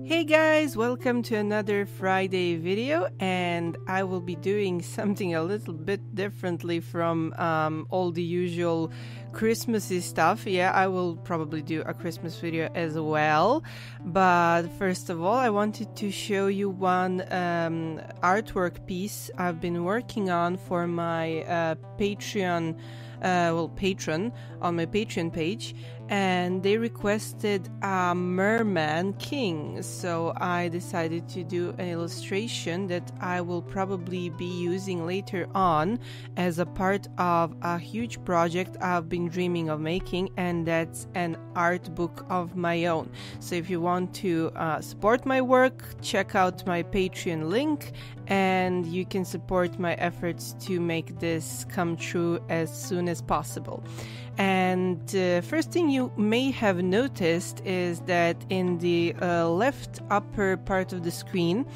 Hey guys, welcome to another Friday video, and I will be doing something a little bit differently from all the usual Christmassy stuff. Yeah, I will probably do a Christmas video as well, but first of all I wanted to show you one artwork piece I've been working on for my patron on my Patreon page, and they requested a Merman king, so I decided to do an illustration that I will probably be using later on as a part of a huge project I've been dreaming of making, and that's an art book of my own. So if you want to support my work, check out my Patreon link and you can support my efforts to make this come true as soon as possible. And first thing you may have noticed is that in the left upper part of the screen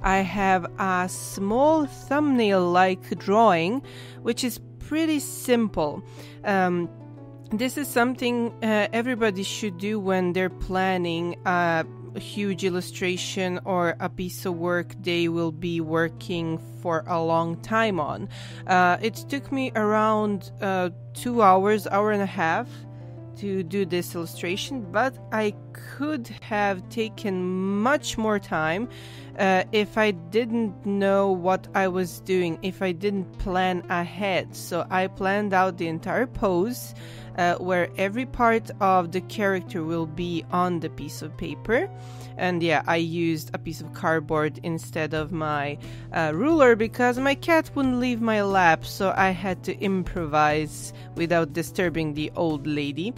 I have a small thumbnail-like drawing, which is pretty simple. This is something everybody should do when they're planning a huge illustration or a piece of work they will be working for a long time on. It took me around 2 hours, hour and a half to do this illustration, but I could have taken much more time if I didn't know what I was doing, if I didn't plan ahead. So I planned out the entire pose where every part of the character will be on the piece of paper. And yeah, I used a piece of cardboard instead of my ruler because my cat wouldn't leave my lap, so I had to improvise without disturbing the old lady.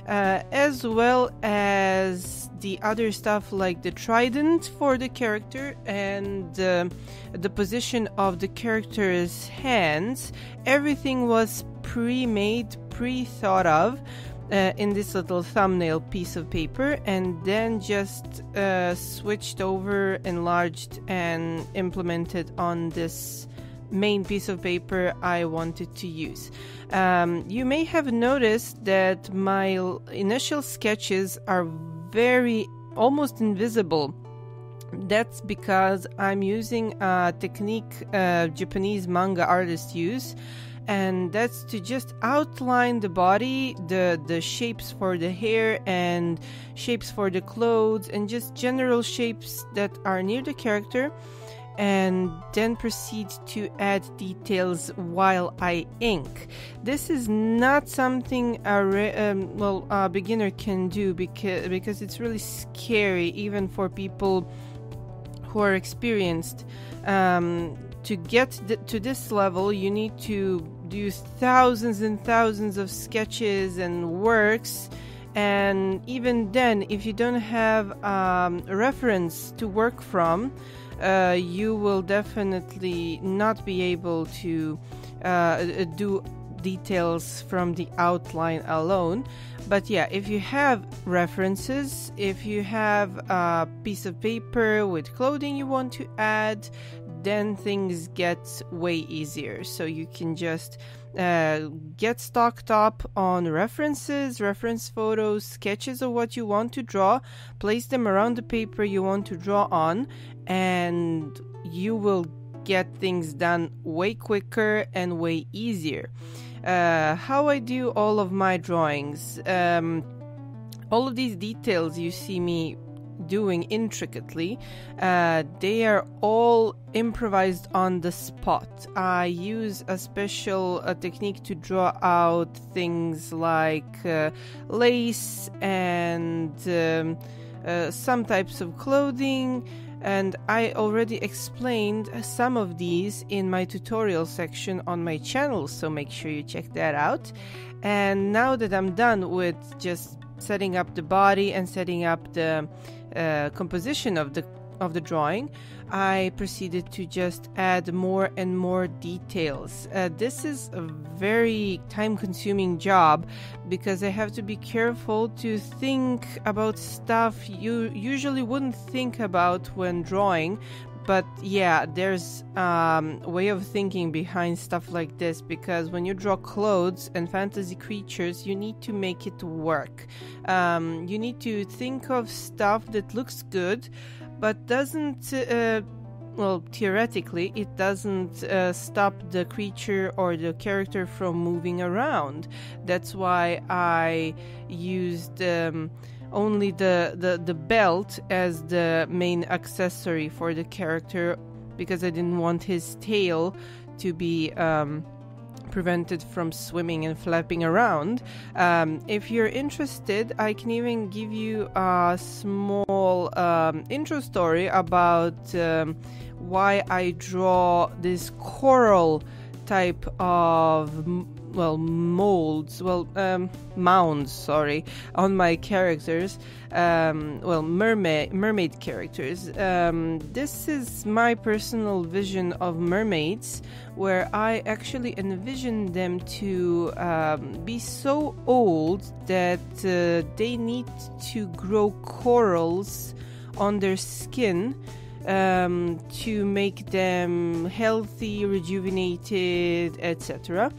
As well as the other stuff like the trident for the character and the position of the character's hands. Everything was pre-made, pre-thought of in this little thumbnail piece of paper, and then just switched over, enlarged and implemented on this main piece of paper I wanted to use. You may have noticed that my initial sketches are almost invisible. That's because I'm using a technique Japanese manga artists use, and that's to just outline the body, the shapes for the hair and shapes for the clothes, and just general shapes that are near the character, and then proceed to add details while I ink. This is not something a beginner can do because it's really scary even for people who are experienced. To get to this level, you need to do thousands and thousands of sketches and works, and even then, if you don't have a reference to work from, you will definitely not be able to do details from the outline alone. But yeah, if you have references, if you have a piece of paper with clothing you want to add, then things get way easier. So you can just get stocked up on references, reference photos, sketches of what you want to draw, place them around the paper you want to draw on, and you will get things done way quicker and way easier. How I do all of my drawings, all of these details you see me doing intricately, they are all improvised on the spot. I use a special technique to draw out things like lace and some types of clothing, and I already explained some of these in my tutorial section on my channel, so make sure you check that out. And now that I'm done with just setting up the body and setting up the composition of the drawing, I proceeded to just add more and more details. This is a very time-consuming job because I have to be careful to think about stuff you usually wouldn't think about when drawing, but yeah, there's way of thinking behind stuff like this, because when you draw clothes and fantasy creatures, you need to make it work. You need to think of stuff that looks good but doesn't well, theoretically, it doesn't stop the creature or the character from moving around. That's why I used only the belt as the main accessory for the character, because I didn't want his tail to be prevented from swimming and flapping around. If you're interested, I can even give you a small intro story about why I draw this coral type of mounds, sorry, on my characters, mermaid characters. This is my personal vision of mermaids, where I actually envision them to be so old that they need to grow corals on their skin to make them healthy, rejuvenated, etc.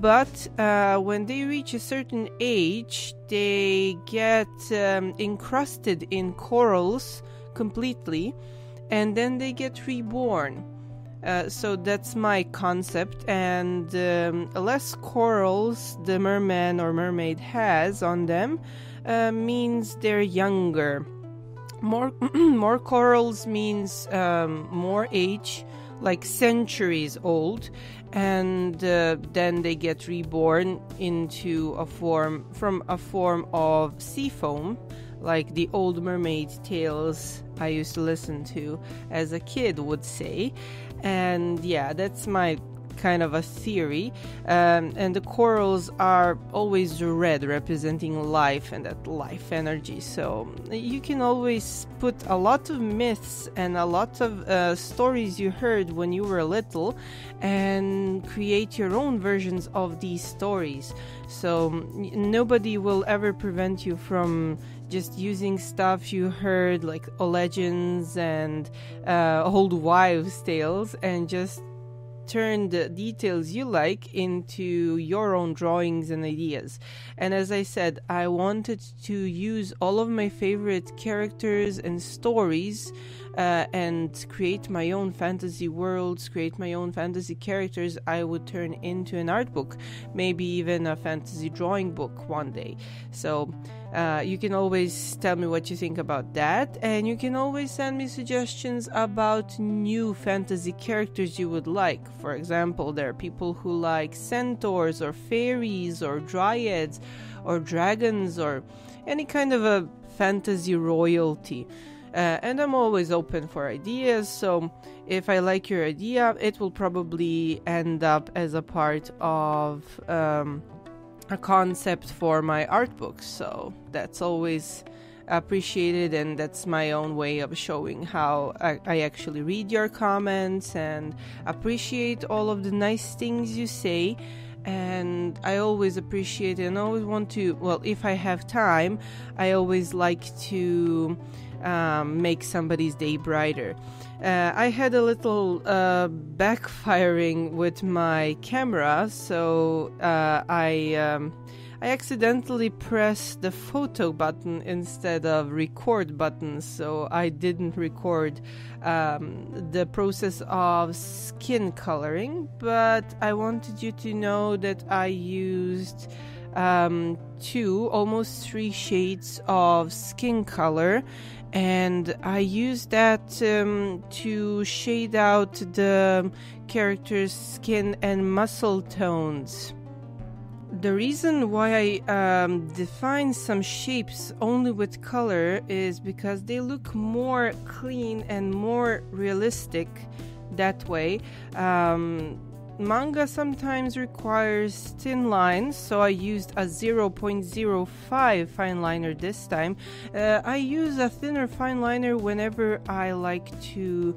But when they reach a certain age, they get encrusted in corals completely, and then they get reborn. So that's my concept, and less corals the merman or mermaid has on them means they're younger. More corals means more age, like centuries old, and then they get reborn into a form of sea foam, like the old mermaid tales I used to listen to as a kid would say. And yeah, that's my kind of a theory. And the corals are always red, representing life and that life energy. So you can always put a lot of myths and a lot of stories you heard when you were little and create your own versions of these stories. So nobody will ever prevent you from just using stuff you heard, like legends and old wives' tales, and just turn the details you like into your own drawings and ideas. And as I said, I wanted to use all of my favorite characters and stories and create my own fantasy worlds, create my own fantasy characters I would turn into an art book, maybe even a fantasy drawing book one day. So you can always tell me what you think about that, and you can always send me suggestions about new fantasy characters you would like. For example, there are people who like centaurs or fairies or dryads or dragons or any kind of a fantasy royalty. And I'm always open for ideas, so if I like your idea, it will probably end up as a part of a concept for my art book. So that's always appreciated, and that's my own way of showing how I actually read your comments and appreciate all of the nice things you say. And I always appreciate it and always want to, well, if I have time, I always like to make somebody's day brighter. I had a little backfiring with my camera, so I accidentally pressed the photo button instead of record button, so I didn't record the process of skin coloring. But I wanted you to know that I used 2, almost 3 shades of skin color, and I used that to shade out the character's skin and muscle tones. The reason why I define some shapes only with color is because they look more clean and more realistic that way. Manga sometimes requires thin lines, so I used a 0.05 fine liner this time. I use a thinner fine liner whenever I like to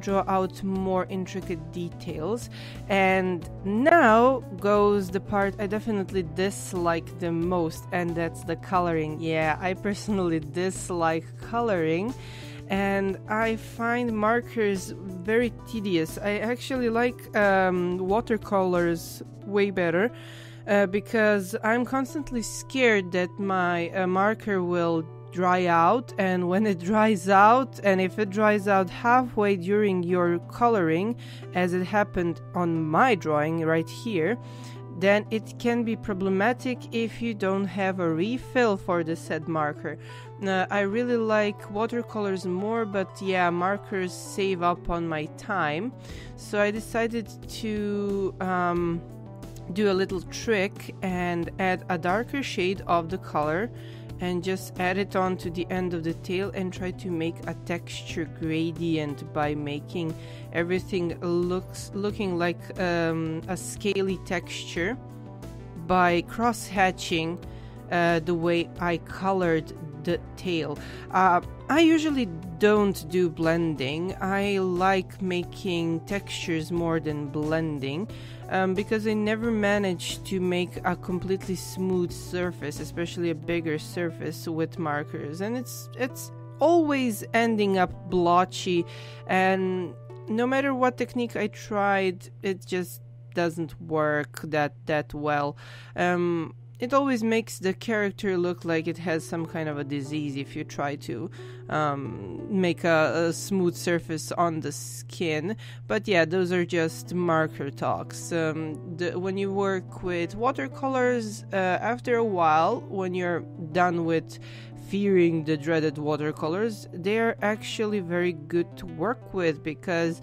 draw out more intricate details. And now goes the part I definitely dislike the most, and that's the coloring. Yeah, I personally dislike coloring. and I find markers very tedious. I actually like watercolors way better because I'm constantly scared that my marker will dry out, and when it dries out, and if it dries out halfway during your coloring, as it happened on my drawing right here, then it can be problematic if you don't have a refill for the said marker. I really like watercolors more, but yeah, markers save up on my time, so I decided to do a little trick and add a darker shade of the color and just add it on to the end of the tail and try to make a texture gradient by making everything looking like a scaly texture by cross-hatching the way I colored the tail. I usually don't do blending. I like making textures more than blending because I never managed to make a completely smooth surface, especially a bigger surface with markers, and it's always ending up blotchy, and no matter what technique I tried, it just doesn't work that well. It always makes the character look like it has some kind of a disease if you try to make a smooth surface on the skin. But yeah, those are just marker talks. When you work with watercolors, after a while, when you're done with fearing the dreaded watercolors, they are actually very good to work with because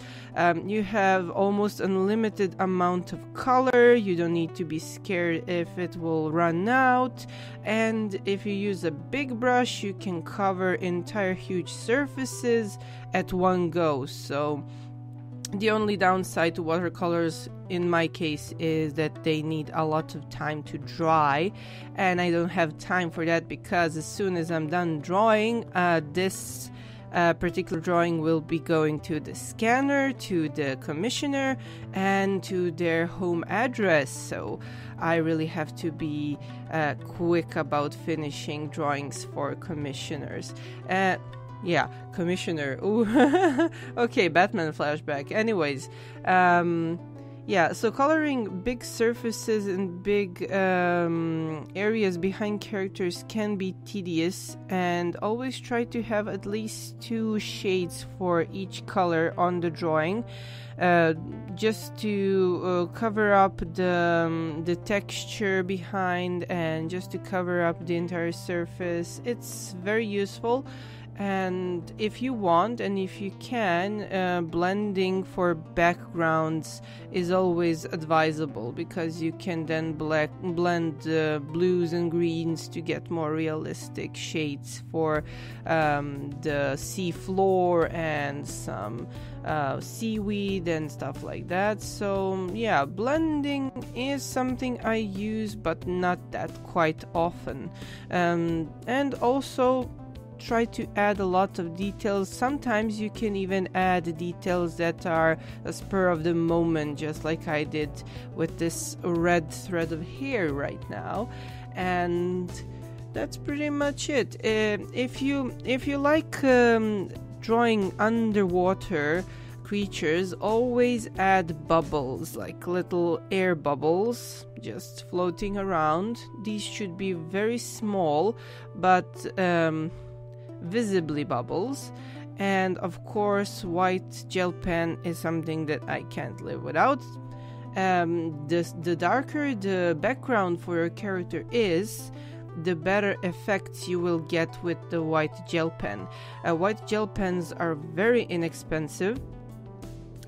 you have almost unlimited amount of color. You don't need to be scared if it will run out, and if you use a big brush, you can cover entire huge surfaces at one go. So the only downside to watercolors in my case is that they need a lot of time to dry, and I don't have time for that because as soon as I'm done drawing, this particular drawing will be going to the scanner, to the commissioner, and to their home address. So I really have to be quick about finishing drawings for commissioners. Yeah, commissioner. Ooh. Okay, Batman flashback. Anyways, yeah, so coloring big surfaces and big areas behind characters can be tedious, and always try to have at least 2 shades for each color on the drawing, just to cover up the texture behind, and just to cover up the entire surface. It's very useful. And if you want, and if you can, blending for backgrounds is always advisable because you can then blend blues and greens to get more realistic shades for the sea floor and some seaweed and stuff like that. So yeah, blending is something I use, but not that quite often, and also try to add a lot of details. Sometimes you can even add details that are a spur of the moment, just like I did with this red thread of hair right now. And that's pretty much it. If you like drawing underwater creatures, always add bubbles, like little air bubbles just floating around. These should be very small, but visibly bubbles. And of course, white gel pen is something that I can't live without. The darker the background for your character is, the better effects you will get with the white gel pen. White gel pens are very inexpensive,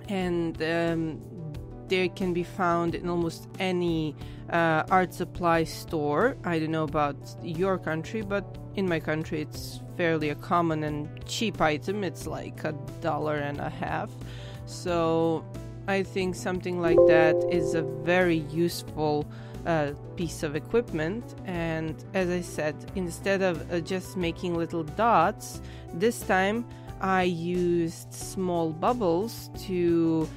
and they can be found in almost any art supply store. I don't know about your country, but in my country it's fairly a common and cheap item. It's like $1.50. So I think something like that is a very useful piece of equipment. And as I said, instead of just making little dots, this time I used small bubbles to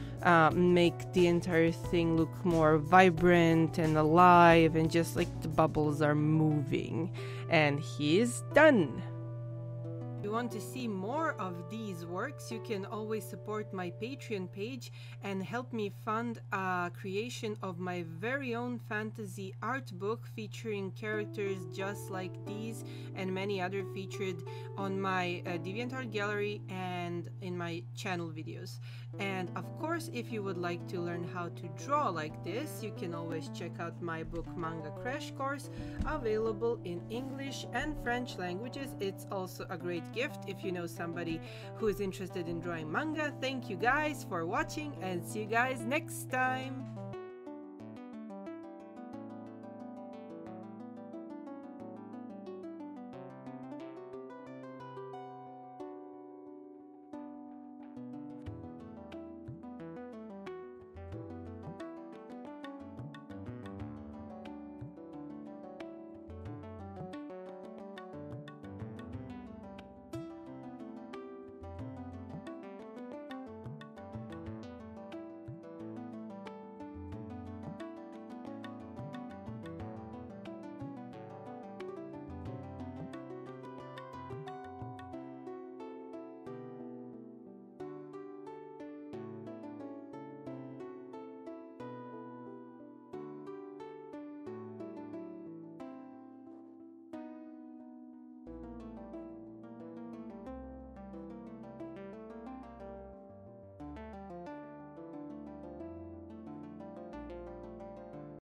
make the entire thing look more vibrant and alive, and just like the bubbles are moving. And he is done. you want to see more of these works, you can always support my Patreon page and help me fund a creation of my very own fantasy art book featuring characters just like these and many other featured on my DeviantArt gallery and in my channel videos. And of course, if you would like to learn how to draw like this, you can always check out my book Manga Crash course, available in English and French languages. It's also a great gift if you know somebody who is interested in drawing manga. Thank you guys for watching, and see you guys next time.